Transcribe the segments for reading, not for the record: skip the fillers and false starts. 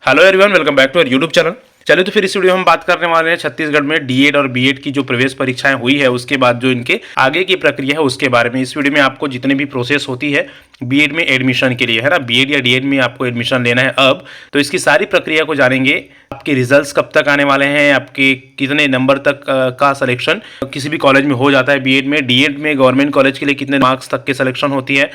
Hello everyone, welcome back to our YouTube channel. चलिए तो फिर इस वीडियो में हम बात करने वाले हैं छत्तीसगढ़ में डीएड और बीएड की जो प्रवेश परीक्षाएं हुई है उसके बाद जो इनके आगे की प्रक्रिया है उसके बारे में। इस वीडियो में आपको जितने भी प्रोसेस होती है बीएड में एडमिशन के लिए, है ना, बीएड या डीएड में आपको एडमिशन लेना है अब, तो इसकी सारी प्रक्रिया को जानेंगे। आपके रिजल्ट्स कब तक आने वाले हैं, आपके कितने नंबर तक का सिलेक्शन किसी भी कॉलेज में हो जाता है बीएड में, डीएड में गवर्नमेंट कॉलेज के लिए कितने मार्क्स तक के सिलेक्शन होती है,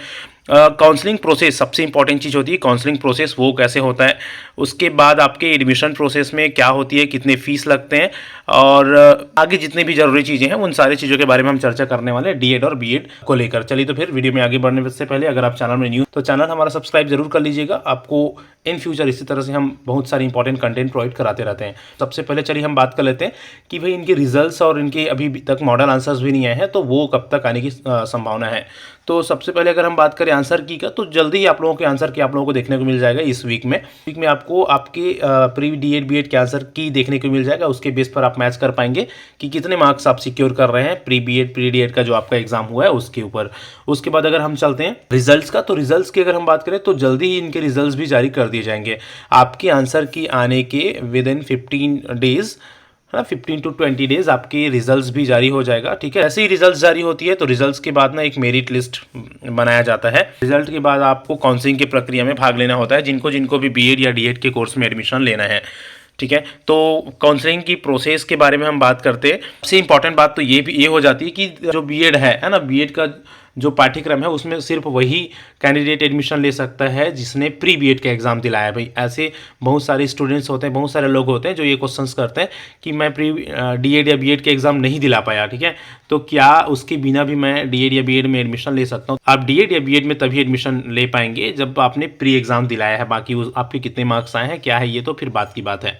काउंसलिंग प्रोसेस सबसे इंपॉर्टेंट चीज़ होती है, काउंसलिंग प्रोसेस वो कैसे होता है, उसके बाद आपके एडमिशन प्रोसेस में क्या होती है, कितने फीस लगते हैं, और आगे जितने भी जरूरी चीज़ें हैं उन सारी चीज़ों के बारे में हम चर्चा करने वाले हैं डीएड और बीएड को लेकर। चलिए तो फिर वीडियो में आगे बढ़ने से पहले अगर आप चैनल में न्यू तो चैनल हमारा सब्सक्राइब जरूर कर लीजिएगा। आपको इन फ्यूचर इसी तरह से हम बहुत सारे इंपॉर्टेंट कंटेंट प्रोवाइड कराते रहते हैं। सबसे पहले चलिए हम बात कर लेते हैं कि भाई इनके रिजल्ट्स और इनके अभी तक मॉडल आंसर्स भी नहीं आए हैं तो वो कब तक आने की संभावना है। तो सबसे पहले अगर हम बात करें आंसर की का, तो जल्दी ही आप लोगों के आंसर की आप लोगों को देखने को मिल जाएगा इस वीक में आपको आपके प्री डीएड बीएड के आंसर की देखने को मिल जाएगा। उसके बेस पर आप मैच कर पाएंगे कि कितने मार्क्स आप सिक्योर कर रहे हैं प्री बीएड प्री डीएड का जो आपका एग्जाम हुआ है उसके ऊपर। उसके बाद अगर हम चलते हैं रिजल्ट्स का, तो रिजल्ट्स की अगर हम बात करें तो जल्दी ही इनके रिजल्ट्स भी जारी कर दिए जाएंगे आपके आंसर की आने के with in 15 days, 15 to 20 days आपके रिजल्ट्स भी जारी हो जाएगा। ठीक है, ऐसे ही रिजल्ट्स जारी होती है तो रिजल्ट्स के बाद ना एक मेरिट लिस्ट बनाया जाता है। रिजल्ट के बाद आपको काउंसलिंग की प्रक्रिया में भाग लेना होता है जिनको जिनको भी बीएड या डीएड के कोर्स में एडमिशन लेना है। ठीक है, तो काउंसलिंग की प्रोसेस के बारे में हम बात करते हैं। सबसे इंपॉर्टेंट बात तो ये हो जाती है कि जो बीएड है ना, बीएड का जो पाठ्यक्रम है उसमें सिर्फ वही कैंडिडेट एडमिशन ले सकता है जिसने प्री बीएड का एग्जाम दिलाया है। भाई ऐसे बहुत सारे स्टूडेंट्स होते हैं, बहुत सारे लोग होते हैं जो ये क्वेश्चंस करते हैं कि मैं प्री डीएड या बीएड के एग्जाम नहीं दिला पाया, ठीक है, तो क्या उसके बिना भी मैं डीएड या बीएड में एडमिशन ले सकता हूँ? आप डीएड या बीएड में तभी एडमिशन ले पाएंगे जब आपने प्री एग्जाम दिलाया है। बाकी आपके कितने मार्क्स आए हैं क्या है ये तो फिर बात की बात है,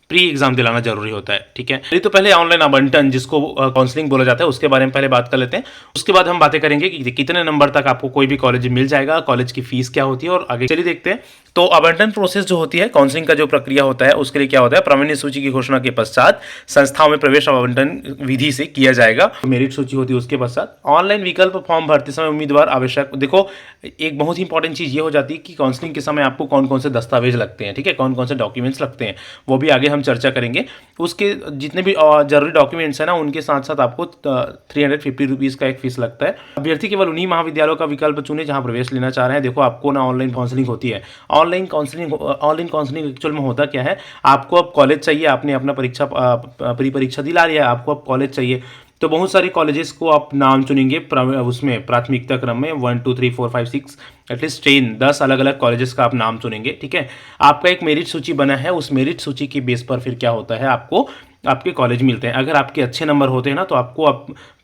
प्री एग्जाम दिलाना जरूरी होता है। ठीक है, तो पहले ऑनलाइन आवंटन जिसको काउंसलिंग बोला जाता है उसके बारे में पहले बात कर लेते हैं। उसके बाद हम बातें करेंगे कि कितने नंबर तक आपको कोई भी कॉलेज मिल जाएगा, कॉलेज की फीस क्या होती है, और आगे चलिए देखते हैं। तो आवंटन प्रोसेस जो होती है, काउंसलिंग का जो प्रक्रिया होता है उसके लिए क्या होता है, प्रावीण्य सूची की घोषणा के पश्चात संस्थाओं में प्रवेश आवंटन विधि से किया जाएगा। मेरिट सूची होती है उसके पश्चात ऑनलाइन विकल्प फॉर्म भरते समय उम्मीदवार आवश्यक, देखो एक बहुत ही इंपॉर्टेंट चीज ये हो जाती है कि काउंसलिंग के समय आपको कौन कौन से दस्तावेज लगते हैं, ठीक है, कौन कौन से डॉक्यूमेंट्स लगते हैं वो भी आगे हम चर्चा करेंगे। उसके जितने भी जरूरी डॉक्यूमेंट्स हैं ना उनके साथ साथ आपको 350 रुपीज़ का एक फीस लगता है। अभ्यर्थी केवल उन्हीं महाविद्यालयों का विकल्प चुने जहां प्रवेश लेना चाह रहे हैं। देखो आपको ना ऑनलाइन काउंसलिंग होती है। ऑनलाइन काउंसलिंग एक्चुअल में होता क्या है, आपको अब कॉलेज चाहिए, आपने अपना प्री परीक्षा दिला लिया, आपको अब कॉलेज चाहिए तो बहुत सारे कॉलेजेस को आप नाम चुनेंगे उसमें प्राथमिकता क्रम में 1 2 3 4 5 6 एटलीस्ट 10 अलग अलग कॉलेजेस का आप नाम चुनेंगे। ठीक है, आपका एक मेरिट सूची बना है, उस मेरिट सूची के बेस पर फिर क्या होता है, आपको आपके कॉलेज मिलते हैं। अगर आपके अच्छे नंबर होते हैं ना तो आपको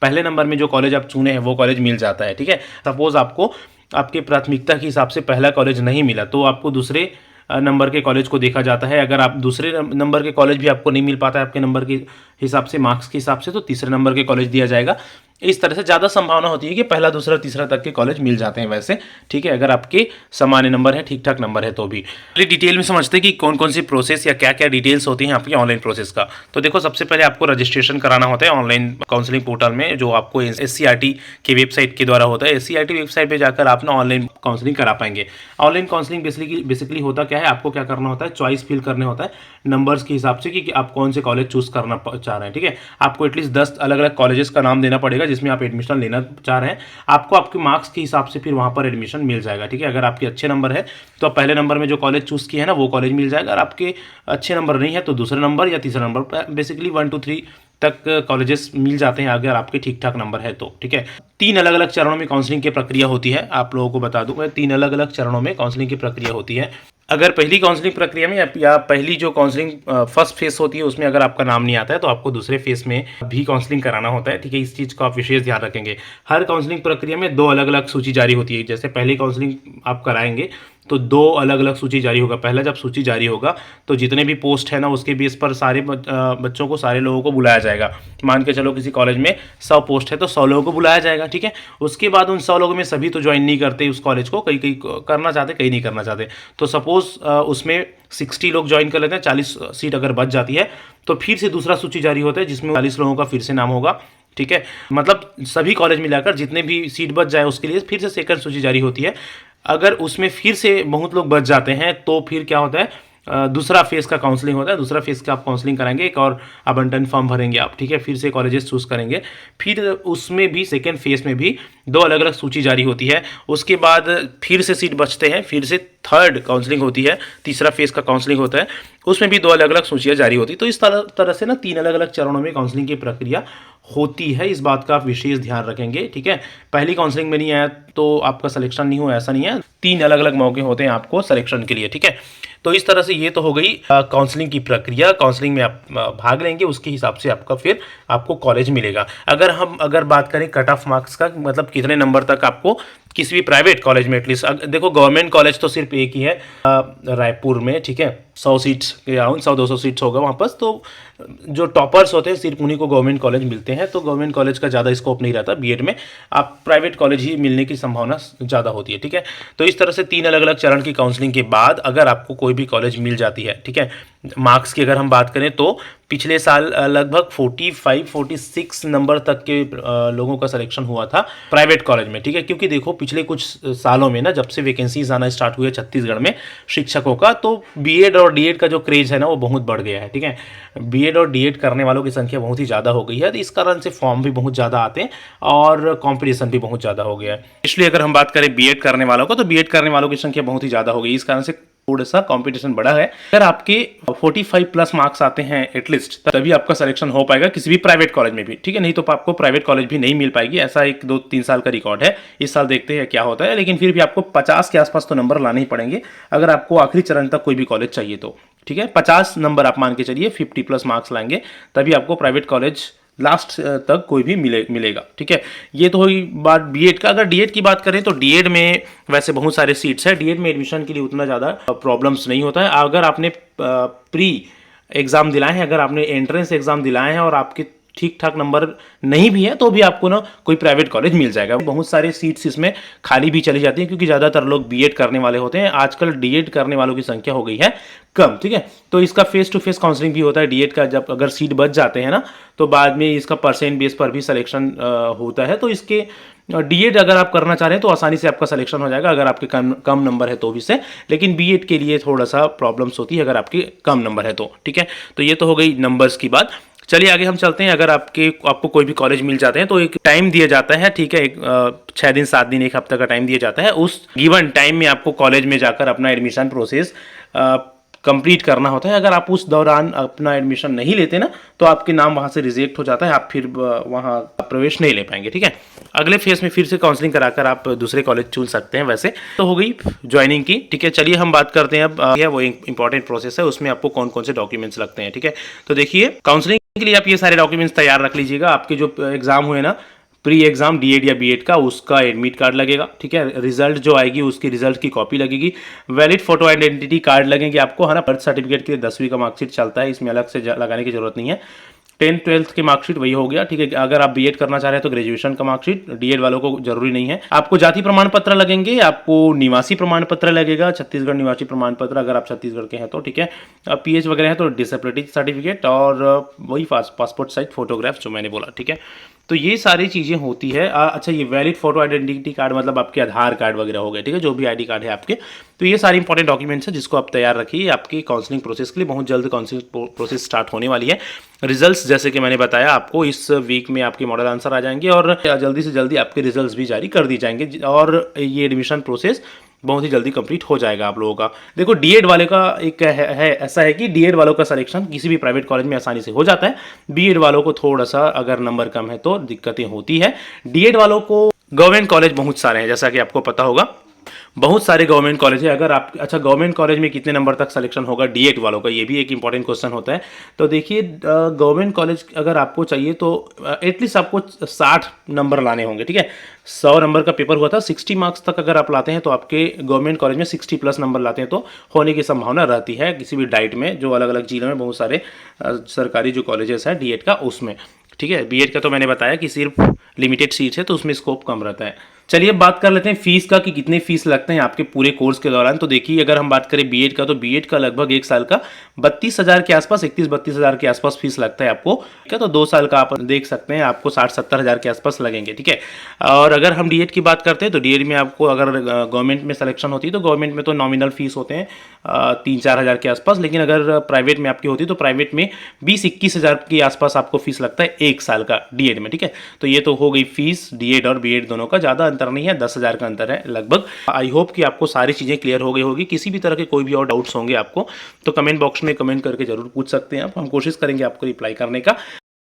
पहले नंबर में जो कॉलेज आप चुने हैं वो कॉलेज मिल जाता है। ठीक है, सपोज आपको आपके प्राथमिकता के हिसाब से पहला कॉलेज नहीं मिला तो आपको दूसरे नंबर के कॉलेज को देखा जाता है। अगर आप दूसरे नंबर के कॉलेज भी आपको नहीं मिल पाता है आपके नंबर के हिसाब से, मार्क्स के हिसाब से, तो तीसरे नंबर के कॉलेज दिया जाएगा। इस तरह से ज़्यादा संभावना होती है कि पहला दूसरा तीसरा तक के कॉलेज मिल जाते हैं वैसे। ठीक है, अगर आपके सामान्य नंबर है, ठीक ठाक नंबर है तो भी। चलिए डिटेल में समझते हैं कि कौन कौन सी प्रोसेस या क्या क्या डिटेल्स होती हैं आपकी ऑनलाइन प्रोसेस का। तो देखो सबसे पहले आपको रजिस्ट्रेशन कराना होता है ऑनलाइन काउंसलिंग पोर्टल में जो आपको SCRT के वेबसाइट के द्वारा होता है। SCRT वेबसाइट पर जाकर आप ना ऑनलाइन काउंसलिंग करा पाएंगे। ऑनलाइन काउंसलिंग बेसिकली होता क्या है, आपको क्या करना होता है, चॉइस फिल करने होता है नंबर्स के हिसाब से कि आप कौन से कॉलेज चूज करना चाह रहे हैं। ठीक है, आपको एटलीस्ट 10 अलग अलग कॉलेजेस का नाम देना पड़ेगा जिसमें आप एडमिशन लेना चाह रहे हैं। आपको आपके मार्क्स के हिसाब से फिर वहां पर एडमिशन मिल जाएगा। ठीक है, अगर आपके अच्छे नंबर है तो आप पहले नंबर में जो कॉलेज चूज किए हैं ना वो कॉलेज मिल जाएगा। अगर आपके अच्छे नंबर नहीं है तो दूसरे नंबर या तीसरा नंबर, बेसिकली 1 2 3 तक कॉलेजेस मिल जाते हैं अगर आपके ठीक ठाक नंबर है तो। ठीक है, 3 अलग अलग चरणों में काउंसलिंग की प्रक्रिया होती है। आप लोगों को बता दूं मैं, 3 अलग अलग चरणों में काउंसलिंग की प्रक्रिया होती है। अगर पहली काउंसलिंग प्रक्रिया में या पहली जो काउंसलिंग फर्स्ट फेस होती है उसमें अगर आपका नाम नहीं आता है तो आपको दूसरे फेस में भी काउंसलिंग कराना होता है। ठीक है, इस चीज़ का आप विशेष ध्यान रखेंगे। हर काउंसलिंग प्रक्रिया में 2 अलग अलग सूची जारी होती है। जैसे पहली काउंसलिंग आप कराएंगे तो 2 अलग अलग सूची जारी होगा। पहला जब सूची जारी होगा तो जितने भी पोस्ट है ना उसके बेस पर सारे बच्चों को, सारे लोगों को बुलाया जाएगा। मान के चलो किसी कॉलेज में 100 पोस्ट है तो 100 लोगों को बुलाया जाएगा। ठीक है, उसके बाद उन 100 लोगों में सभी तो ज्वाइन नहीं करते उस कॉलेज को, कई करना चाहते, कई नहीं करना चाहते। तो सपोज उसमें 60 लोग ज्वाइन कर लेते हैं, 40 सीट अगर बच जाती है तो फिर से दूसरा सूची जारी होता है जिसमें 40 लोगों का फिर से नाम होगा। ठीक है, मतलब सभी कॉलेज मिलाकर जितने भी सीट बच जाए उसके लिए फिर से सेकंड सूची जारी होती है। अगर उसमें फिर से बहुत लोग बच जाते हैं तो फिर क्या होता है, दूसरा फेज़ का काउंसलिंग होता है। दूसरा फेज़ का आप काउंसलिंग कराएंगे, एक और आवंटन फॉर्म भरेंगे आप, ठीक है, फिर से कॉलेजेस चूज़ करेंगे, फिर उसमें भी सेकेंड फेज़ में भी 2 अलग अलग सूची जारी होती है। उसके बाद फिर से सीट बचते हैं, फिर से थर्ड काउंसलिंग होती है, तीसरा फेज़ का काउंसलिंग होता है, उसमें भी 2 अलग अलग सूचियाँ जारी होती है। तो इस तरह से ना 3 अलग अलग चरणों में काउंसलिंग की प्रक्रिया होती है। इस बात का आप विशेष ध्यान रखेंगे, ठीक है। पहली काउंसलिंग में नहीं आया तो आपका सिलेक्शन नहीं हुआ, ऐसा नहीं है। 3 अलग अलग मौके होते हैं आपको सिलेक्शन के लिए, ठीक है। तो इस तरह से ये तो हो गई काउंसलिंग की प्रक्रिया। काउंसलिंग में आप भाग लेंगे, उसके हिसाब से आपका फिर आपको कॉलेज मिलेगा। अगर बात करें कट ऑफ मार्क्स का, मतलब कितने नंबर तक आपको किसी भी प्राइवेट कॉलेज में, एटलीस्ट देखो गवर्नमेंट कॉलेज तो सिर्फ एक ही है रायपुर में, ठीक है, 100 सीट्स के अराउंड 100-200 सीट्स होगा वहाँ पर। तो जो टॉपर्स होते हैं सिर्फ उन्हीं को गवर्नमेंट कॉलेज मिलते हैं, तो गवर्नमेंट कॉलेज का ज़्यादा स्कोप नहीं रहता बीएड में, आप प्राइवेट कॉलेज ही मिलने की संभावना ज़्यादा होती है, ठीक है। तो इस तरह से 3 अलग अलग चरण की काउंसलिंग के बाद अगर आपको कोई भी कॉलेज मिल जाती है, ठीक है, मार्क्स की अगर हम बात करें तो पिछले साल लगभग 45-46 नंबर तक के लोगों का सिलेक्शन हुआ था प्राइवेट कॉलेज में, ठीक है। क्योंकि देखो पिछले कुछ सालों में ना, जब से वैकेंसीज आना स्टार्ट हुई है छत्तीसगढ़ में शिक्षकों का, तो बीएड और डीएड का जो क्रेज है ना वो बहुत बढ़ गया है, ठीक है। बीएड और डीएड करने वालों की संख्या बहुत ही ज़्यादा हो गई है, तो इस कारण से फॉर्म भी बहुत ज़्यादा आते हैं और कॉम्पिटिशन भी बहुत ज़्यादा हो गया है। इसलिए अगर हम बात करें बीएड करने वालों को, तो बीएड करने वालों की संख्या बहुत ही ज़्यादा हो गई, इस कारण से थोड़ा सा कंपटीशन बढ़ा है। अगर आपके 45 प्लस मार्क्स आते हैं एटलीस्ट, तभी आपका सिलेक्शन हो पाएगा किसी भी प्राइवेट कॉलेज में भी, ठीक है। नहीं तो आपको प्राइवेट कॉलेज भी नहीं मिल पाएगी, ऐसा 1-2-3 साल का रिकॉर्ड है। इस साल देखते हैं क्या होता है, लेकिन फिर भी आपको 50 के आसपास तो नंबर लाने ही पड़ेंगे अगर आपको आखिरी चरण तक कोई भी कॉलेज चाहिए तो, ठीक है। 50 नंबर आप मान के चलिए, 50 प्लस मार्क्स लाएंगे तभी आपको प्राइवेट कॉलेज लास्ट तक कोई भी मिलेगा, ठीक है। ये तो हुई बात बीएड का। अगर डीएड की बात करें तो डीएड में वैसे बहुत सारे सीट्स है, डीएड में एडमिशन के लिए उतना ज़्यादा प्रॉब्लम्स नहीं होता है। अगर आपने प्री एग्ज़ाम दिलाए हैं, अगर आपने एंट्रेंस एग्ज़ाम दिलाए हैं और आपके ठीक ठाक नंबर नहीं भी है, तो भी आपको ना कोई प्राइवेट कॉलेज मिल जाएगा। बहुत सारे सीट्स इसमें खाली भी चली जाती हैं, क्योंकि ज़्यादातर लोग बीएड करने वाले होते हैं। आजकल डीएड करने वालों की संख्या हो गई है कम, ठीक है। तो इसका फेस टू फेस काउंसलिंग भी होता है डीएड का। जब अगर सीट बच जाते हैं ना, तो बाद में इसका परसेंट बेस पर भी सिलेक्शन होता है। तो इसके डीएड अगर आप करना चाह रहे हैं तो आसानी से आपका सिलेक्शन हो जाएगा अगर आपके कम नंबर है तो भी से, लेकिन बीएड के लिए थोड़ा सा प्रॉब्लम्स होती है अगर आपके कम नंबर है तो, ठीक है। तो ये तो हो गई नंबर्स की बात। चलिए आगे हम चलते हैं। अगर आपको कोई भी कॉलेज मिल जाते हैं तो एक टाइम दिया जाता है, ठीक है, 6 दिन 7 दिन 1 हफ्ते का टाइम दिया जाता है। उस गिवन टाइम में आपको कॉलेज में जाकर अपना एडमिशन प्रोसेस कंप्लीट करना होता है। अगर आप उस दौरान अपना एडमिशन नहीं लेते ना, तो आपके नाम वहाँ से रिजेक्ट हो जाता है, आप फिर वहाँ प्रवेश नहीं ले पाएंगे, ठीक है। अगले फेज में फिर से काउंसलिंग कराकर आप दूसरे कॉलेज चुन सकते हैं। वैसे तो हो गई ज्वाइनिंग की, ठीक है। चलिए हम बात करते हैं अब वो इंपॉर्टेंट प्रोसेस है, उसमें आपको कौन कौन से डॉक्यूमेंट्स लगते हैं, ठीक है। तो देखिए काउंसलिंग के लिए आप ये सारे डॉक्यूमेंट्स तैयार रख लीजिएगा। आपके जो एग्जाम हुए ना, प्री एग्जाम डीएड या बीएड का, उसका एडमिट कार्ड लगेगा, ठीक है। रिजल्ट जो आएगी उसकी रिजल्ट की कॉपी लगेगी। वैलिड फोटो आइडेंटिटी कार्ड लगेंगे आपको, है ना। बर्थ सर्टिफिकेट के लिए 10वीं का मार्कशीट चलता है, इसमें अलग से लगाने की जरूरत नहीं है। 10th-12th की मार्कशीट वही हो गया, ठीक है। अगर आप बीएड करना चाह रहे हैं तो ग्रेजुएशन का मार्कशीट, डीएड वालों को जरूरी नहीं है। आपको जाति प्रमाण पत्र लगेंगे, आपको निवासी प्रमाण पत्र लगेगा, छत्तीसगढ़ निवासी प्रमाण पत्र अगर आप छत्तीसगढ़ के हैं तो, ठीक है। पीएच वगैरह है तो डिसेबिलिटी सर्टिफिकेट, और वही पासपोर्ट साइज फोटोग्राफ जो मैंने बोला, ठीक है। तो ये सारी चीज़ें होती है। अच्छा, ये वैलिड फोटो आइडेंटिटी कार्ड मतलब आपके आधार कार्ड वगैरह हो गए, ठीक है, जो भी आईडी कार्ड है आपके। तो ये सारी इंपॉर्टेंट डॉक्यूमेंट्स हैं जिसको आप तैयार रखिए आपकी काउंसलिंग प्रोसेस के लिए। बहुत जल्द काउंसलिंग प्रोसेस स्टार्ट होने वाली है। रिजल्ट्स जैसे कि मैंने बताया आपको, इस वीक में आपके मॉडल आंसर आ जाएंगे और जल्दी से जल्दी आपके रिजल्ट्स भी जारी कर दी जाएंगे, और ये एडमिशन प्रोसेस बहुत ही जल्दी कंप्लीट हो जाएगा आप लोगों का। देखो डीएड वाले का एक है ऐसा है कि डीएड वालों का सिलेक्शन किसी भी प्राइवेट कॉलेज में आसानी से हो जाता है। बीएड वालों को थोड़ा सा अगर नंबर कम है तो दिक्कतें होती है। डीएड वालों को गवर्नमेंट कॉलेज बहुत सारे हैं, जैसा कि आपको पता होगा, बहुत सारे गवर्नमेंट कॉलेज है। अगर आप अच्छा गवर्नमेंट कॉलेज में कितने नंबर तक सिलेक्शन होगा डीएड वालों का, ये भी एक इंपॉर्टेंट क्वेश्चन होता है। तो देखिए गवर्नमेंट कॉलेज अगर आपको चाहिए तो एटलीस्ट आपको 60 नंबर लाने होंगे, ठीक है। 100 नंबर का पेपर हुआ था, 60 मार्क्स तक अगर आप लाते हैं तो आपके गवर्नमेंट कॉलेज में 60 प्लस नंबर लाते हैं तो होने की संभावना रहती है किसी भी डाइट में, जो अलग अलग जिलों में बहुत सारे सरकारी जो कॉलेजेस है डीएड का उसमें, ठीक है। बीएड का तो मैंने बताया कि सिर्फ लिमिटेड सीट्स है तो उसमें स्कोप कम रहता है। चलिए अब बात कर लेते हैं फीस का कि कितने फीस लगते हैं आपके पूरे कोर्स के दौरान। तो देखिए अगर हम बात करें बीएड का, तो बीएड का लगभग एक साल का 32,000 के आसपास, 31-32,000 के आसपास फीस लगता है आपको। ठीक है, तो 2 साल का आप देख सकते हैं आपको 60-70,000 के आसपास लगेंगे। ठीक है, और अगर हम डीएड की बात करते हैं तो डीएड में आपको अगर गवर्नमेंट में सिलेक्शन होती है तो गवर्नमेंट में तो नॉमिनल फीस होते हैं 3-4 हज़ार के आसपास, लेकिन अगर प्राइवेट में आपकी होती है तो प्राइवेट में 20-21,000 के आसपास आपको फीस लगता है एक साल का डीएड में। ठीक है, तो ये तो हो गई फीस डीएड और बीएड दोनों का, ज़्यादा अंतर नहीं है, 10,000 का अंतर है लगभग। आई होप कि आपको सारी चीज़ें क्लियर हो गई होगी। किसी भी तरह के कोई भी और डाउट्स होंगे आपको तो कमेंट बॉक्स में कमेंट करके जरूर पूछ सकते हैं आप, हम कोशिश करेंगे आपको रिप्लाई करने का।